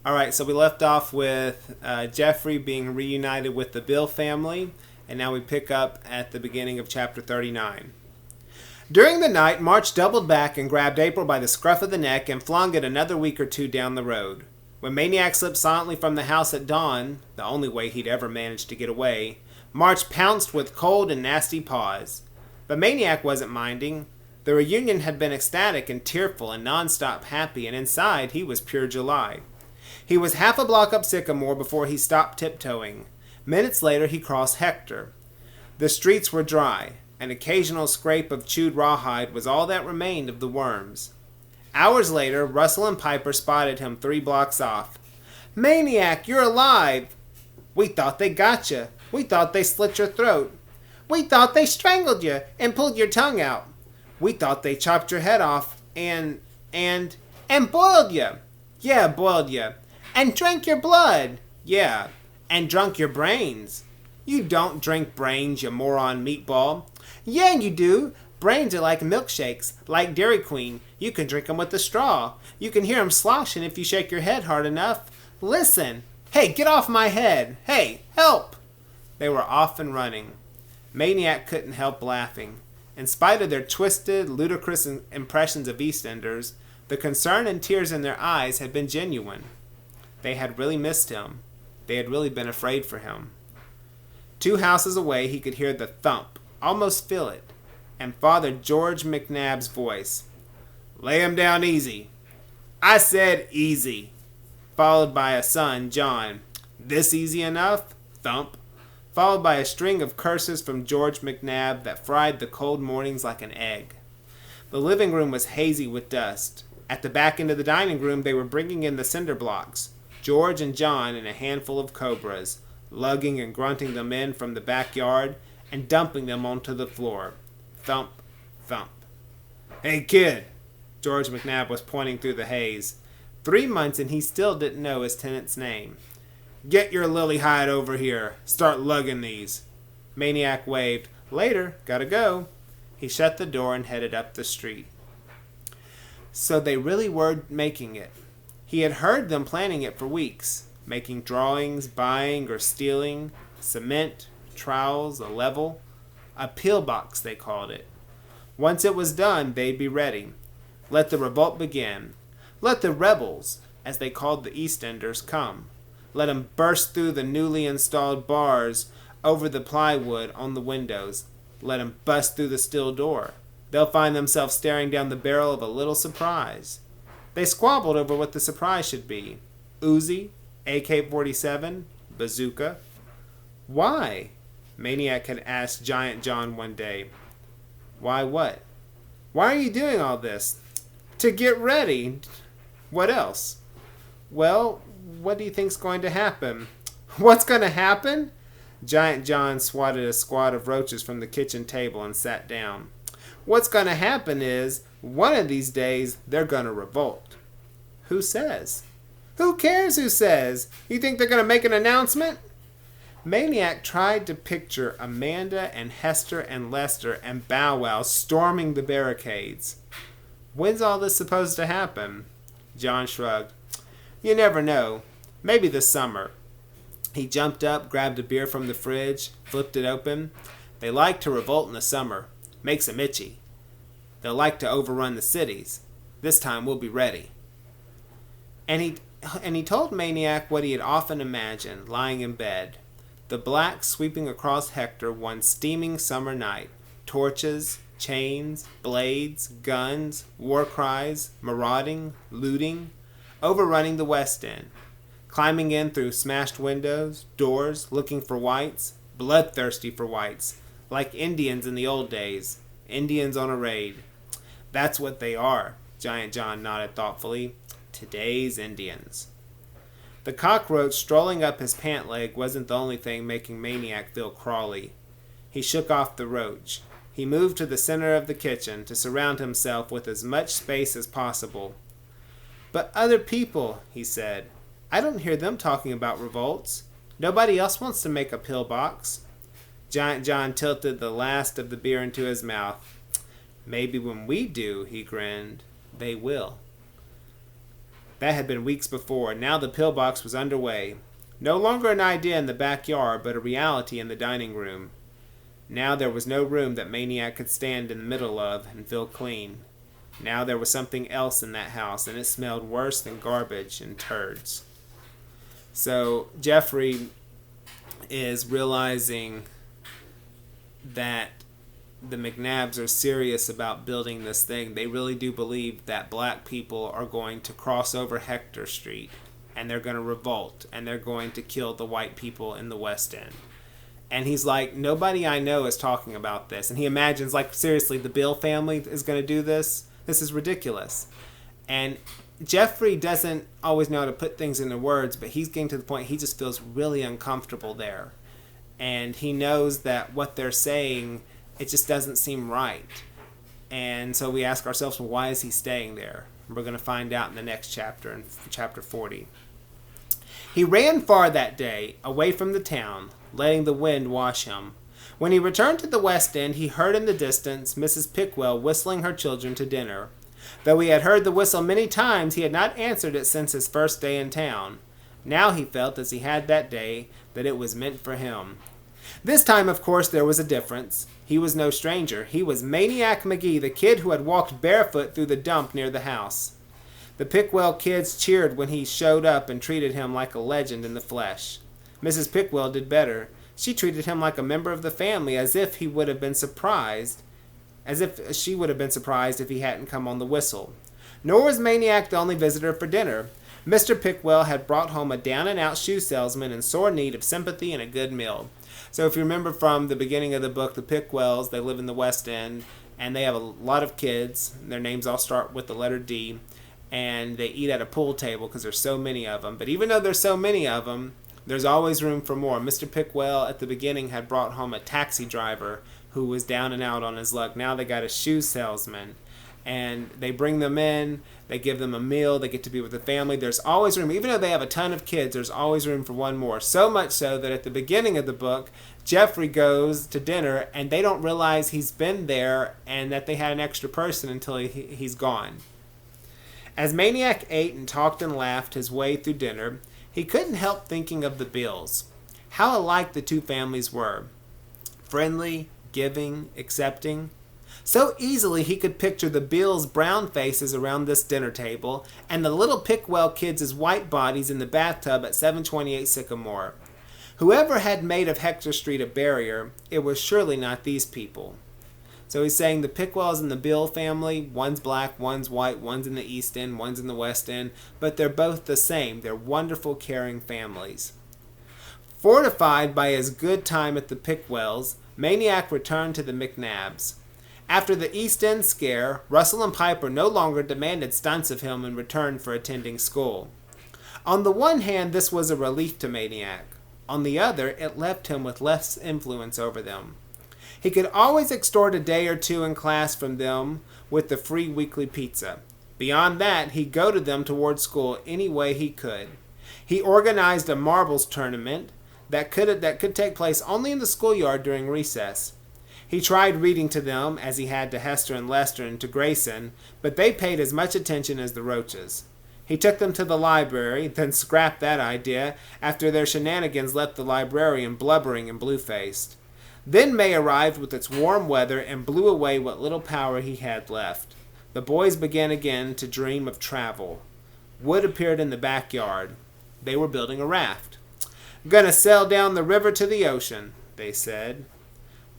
All right, so we left off with Jeffrey being reunited with the Bill family, and now we pick up at the beginning of chapter 39. During the night, March doubled back and grabbed April by the scruff of the neck and flung it another week or two down the road. When Maniac slipped silently from the house at dawn, the only way he'd ever managed to get away, March pounced with cold and nasty paws. But Maniac wasn't minding. The reunion had been ecstatic and tearful and non-stop happy, and inside he was pure July. He was half a block up Sycamore before he stopped tiptoeing. Minutes later he crossed Hector. The streets were dry. An occasional scrape of chewed rawhide was all that remained of the worms. Hours later, Russell and Piper spotted him 3 blocks off. "Maniac, you're alive!" "We thought they got you. We thought they slit your throat." "We thought they strangled you and pulled your tongue out." "We thought they chopped your head off and boiled you." "Yeah, boiled you." "And drank your blood." "Yeah, and drunk your brains." "You don't drink brains, you moron meatball." "Yeah, you do. Brains are like milkshakes, like Dairy Queen. You can drink 'em with a straw. You can hear 'em sloshing if you shake your head hard enough. Listen. Hey, get off my head. Hey, help." They were off and running. Maniac couldn't help laughing. In spite of their twisted, ludicrous impressions of EastEnders, the concern and tears in their eyes had been genuine. They had really missed him. They had really been afraid for him. 2 houses away he could hear the thump, almost feel it, and Father George McNab's voice. "Lay him down easy." "I said easy." Followed by a son, John. "This easy enough?" Thump. Followed by a string of curses from George McNab that fried the cold mornings like an egg. The living room was hazy with dust. At the back end of the dining room they were bringing in the cinder blocks, George and John and a handful of cobras, lugging and grunting them in from the backyard and dumping them onto the floor. Thump, thump. "Hey, kid!" George McNab was pointing through the haze. 3 months and he still didn't know his tenant's name. "Get your lily hide over here. Start lugging these." Maniac waved. "Later, gotta go." He shut the door and headed up the street. So they really were making it. He had heard them planning it for weeks, making drawings, buying or stealing, cement, trowels, a level, a pillbox they called it. Once it was done, they'd be ready. Let the revolt begin. Let the rebels, as they called the EastEnders, come. Let 'em burst through the newly installed bars over the plywood on the windows. Let 'em bust through the steel door. They'll find themselves staring down the barrel of a little surprise. They squabbled over what the surprise should be. Uzi, AK-47, bazooka. "Why?" Maniac had asked Giant John one day. "Why what?" "Why are you doing all this?" "To get ready." "What else?" "Well, what do you think's going to happen?" "What's going to happen?" Giant John swatted a squad of roaches from the kitchen table and sat down. "What's going to happen is, one of these days, they're going to revolt." "Who says?" "Who cares who says? You think they're going to make an announcement?" Maniac tried to picture Amanda and Hester and Lester and Bow Wow storming the barricades. "When's all this supposed to happen?" John shrugged. "You never know. Maybe this summer." He jumped up, grabbed a beer from the fridge, flipped it open. "They like to revolt in the summer. Makes 'em itchy. They'll like to overrun the cities. This time we'll be ready." And he told Maniac what he had often imagined, lying in bed. The blacks sweeping across Hector one steaming summer night. Torches, chains, blades, guns, war cries, marauding, looting, overrunning the West End, climbing in through smashed windows, doors, looking for whites, bloodthirsty for whites, like Indians in the old days, Indians on a raid. "That's what they are," Giant John nodded thoughtfully. "Today's Indians." The cockroach strolling up his pant leg wasn't the only thing making Maniac feel crawly. He shook off the roach. He moved to the center of the kitchen to surround himself with as much space as possible. "But other people," he said. "I don't hear them talking about revolts. Nobody else wants to make a pillbox." Giant John tilted the last of the beer into his mouth. "Maybe when we do," he grinned, "they will." That had been weeks before, and now the pillbox was underway. No longer an idea in the backyard, but a reality in the dining room. Now there was no room that Maniac could stand in the middle of and feel clean. Now there was something else in that house, and it smelled worse than garbage and turds. So Jeffrey is realizing that the McNabs are serious about building this thing. They really do believe that black people are going to cross over Hector Street, and they're going to revolt, and they're going to kill the white people in the West End. And he's like, nobody I know is talking about this. And he imagines, like, seriously, the Bill family is going to do this? This is ridiculous. And Jeffrey doesn't always know how to put things into words, but he's getting to the point he just feels really uncomfortable there. And he knows that what they're saying, it just doesn't seem right. And so we ask ourselves, well, why is he staying there? We're going to find out in the next chapter, in chapter 40. He ran far that day, away from the town, letting the wind wash him. When he returned to the West End, he heard in the distance Mrs. Pickwell whistling her children to dinner. Though he had heard the whistle many times, he had not answered it since his first day in town. Now he felt, as he had that day, that it was meant for him. This time, of course, there was a difference. He was no stranger. He was Maniac Magee, the kid who had walked barefoot through the dump near the house. The Pickwell kids cheered when he showed up and treated him like a legend in the flesh. Mrs. Pickwell did better. She treated him like a member of the family, as if she would have been surprised if he hadn't come on the whistle. Nor was Maniac the only visitor for dinner. Mr. Pickwell had brought home a down-and-out shoe salesman in sore need of sympathy and a good meal. So if you remember from the beginning of the book, the Pickwells, they live in the West End, and they have a lot of kids. Their names all start with the letter D, and they eat at a pool table because there's so many of them. But even though there's so many of them, there's always room for more. Mr. Pickwell at the beginning had brought home a taxi driver who was down and out on his luck. Now they got a shoe salesman. And they bring them in, they give them a meal, they get to be with the family. There's always room. Even though they have a ton of kids, there's always room for one more. So much so that at the beginning of the book, Jeffrey goes to dinner and they don't realize he's been there and that they had an extra person until he's gone. As Maniac ate and talked and laughed his way through dinner, he couldn't help thinking of the Bills. How alike the two families were. Friendly, giving, accepting. So easily he could picture the Bills' brown faces around this dinner table and the little Pickwell kids' white bodies in the bathtub at 728 Sycamore. Whoever had made of Hector Street a barrier, it was surely not these people. So he's saying the Pickwells and the Bill family, one's black, one's white, one's in the East End, one's in the West End, but they're both the same. They're wonderful, caring families. Fortified by his good time at the Pickwells, Maniac returned to the McNabs. After the East End scare, Russell and Piper no longer demanded stunts of him in return for attending school. On the one hand, this was a relief to Maniac. On the other, it left him with less influence over them. He could always extort a day or two in class from them with the free weekly pizza. Beyond that, he'd go to them toward school any way he could. He organized a marbles tournament that could take place only in the schoolyard during recess. He tried reading to them, as he had to Hester and Lester and to Grayson, but they paid as much attention as the Roaches. He took them to the library, then scrapped that idea after their shenanigans left the librarian blubbering and blue-faced. Then May arrived with its warm weather and blew away what little power he had left. The boys began again to dream of travel. Wood appeared in the backyard. They were building a raft. "Gonna sail down the river to the ocean," they said.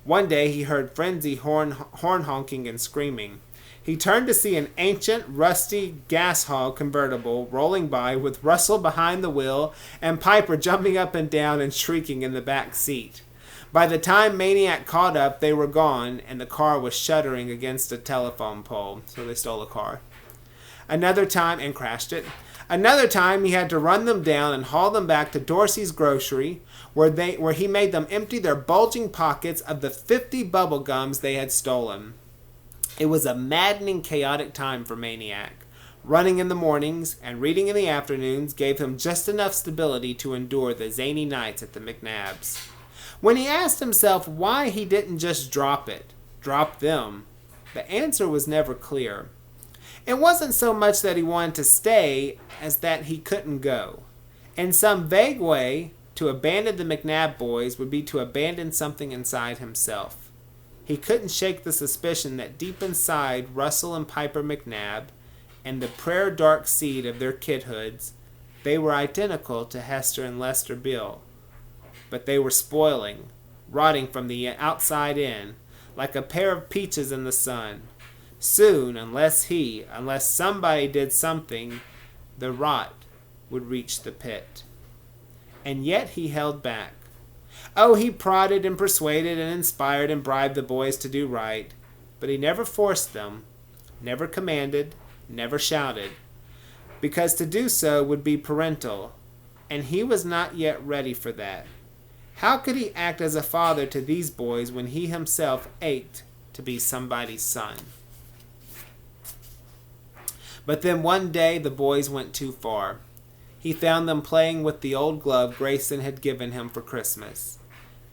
One day he heard frenzied horn honking and screaming. He turned to see an ancient, rusty gas hog convertible rolling by with Russell behind the wheel and Piper jumping up and down and shrieking in the back seat. By the time Maniac caught up, they were gone, and the car was shuddering against a telephone pole. So they stole a car. Another time, and crashed it. Another time, he had to run them down and haul them back to Dorsey's grocery, where he made them empty their bulging pockets of the 50 bubble gums they had stolen. It was a maddening, chaotic time for Maniac. Running in the mornings and reading in the afternoons gave him just enough stability to endure the zany nights at the McNabs. When he asked himself why he didn't just drop them, the answer was never clear. It wasn't so much that he wanted to stay as that he couldn't go. In some vague way, to abandon the McNab boys would be to abandon something inside himself. He couldn't shake the suspicion that deep inside Russell and Piper McNab, and the prayer-dark seed of their kidhoods, they were identical to Hester and Lester Bill. But they were spoiling, rotting from the outside in, like a pair of peaches in the sun. Soon, unless somebody did something, the rot would reach the pit. And yet he held back. Oh, he prodded and persuaded and inspired and bribed the boys to do right, but he never forced them, never commanded, never shouted, because to do so would be parental, and he was not yet ready for that. How could he act as a father to these boys when he himself ached to be somebody's son? But then one day the boys went too far. He found them playing with the old glove Grayson had given him for Christmas.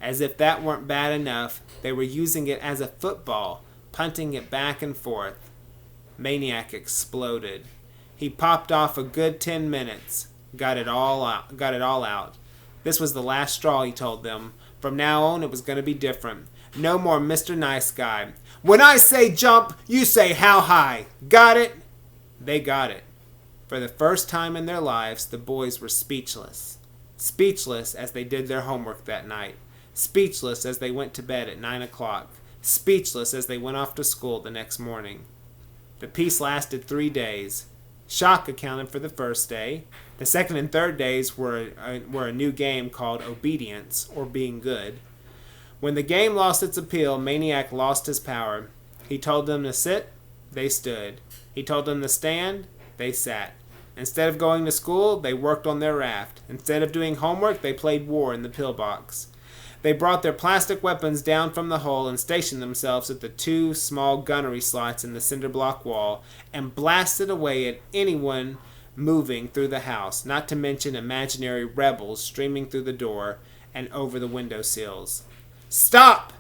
As if that weren't bad enough, they were using it as a football, punting it back and forth. Maniac exploded. He popped off a good 10 minutes, got it all out. This was the last straw, he told them. From now on, it was going to be different. No more Mr. Nice Guy. When I say jump, you say how high. Got it? They got it. For the first time in their lives, the boys were speechless. Speechless as they did their homework that night. Speechless as they went to bed at 9 o'clock. Speechless as they went off to school the next morning. The peace lasted 3 days. Shock accounted for the first day. The second and third days were a new game called Obedience, or Being Good. When the game lost its appeal, Maniac lost his power. He told them to sit, they stood. He told them to stand, they sat. Instead of going to school, they worked on their raft. Instead of doing homework, they played war in the pillbox. They brought their plastic weapons down from the hull and stationed themselves at the 2 small gunnery slots in the cinder block wall and blasted away at anyone moving through the house, not to mention imaginary rebels streaming through the door and over the window sills. "Stop!"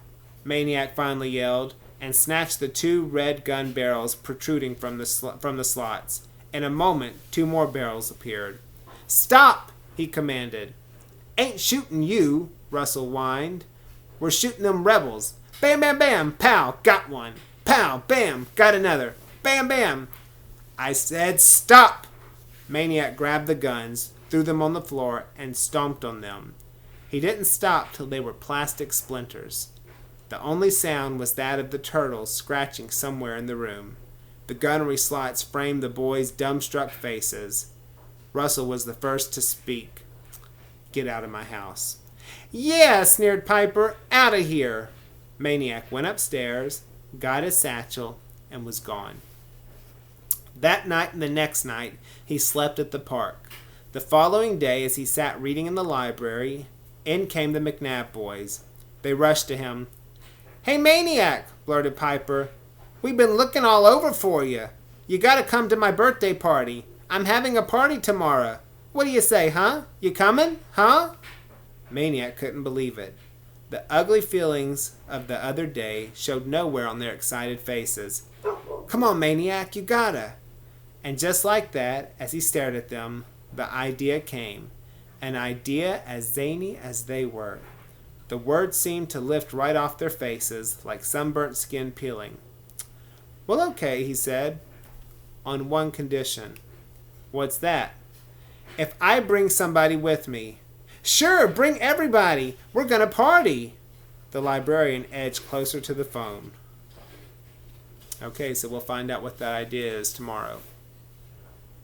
Maniac finally yelled, and snatched the 2 red gun barrels protruding from the slots. In a moment, 2 more barrels appeared. "Stop!" he commanded. "Ain't shooting you," Russell whined. "We're shooting them rebels. Bam, bam, bam, pow, got one. Pow, bam, got another. Bam, bam." "I said stop!" Maniac grabbed the guns, threw them on the floor, and stomped on them. He didn't stop till they were plastic splinters. The only sound was that of the turtles scratching somewhere in the room. The gunnery slots framed the boys' dumbstruck faces. Russell was the first to speak. "Get out of my house." "Yeah," sneered Piper, "out of here." Maniac went upstairs, got his satchel, and was gone. That night and the next night, he slept at the park. The following day, as he sat reading in the library, in came the McNab boys. They rushed to him. "Hey, Maniac," blurted Piper. "We've been looking all over for you. You gotta come to my birthday party. I'm having a party tomorrow. What do you say, huh? You coming, huh?" Maniac couldn't believe it. The ugly feelings of the other day showed nowhere on their excited faces. "Come on, Maniac, you gotta." And just like that, as he stared at them, the idea came. An idea as zany as they were. The words seemed to lift right off their faces, like sunburnt skin peeling. "Well, okay," he said, "on one condition." "What's that?" "If I bring somebody with me." "Sure, bring everybody. We're gonna party." The librarian edged closer to the phone. Okay, so we'll find out what that idea is tomorrow.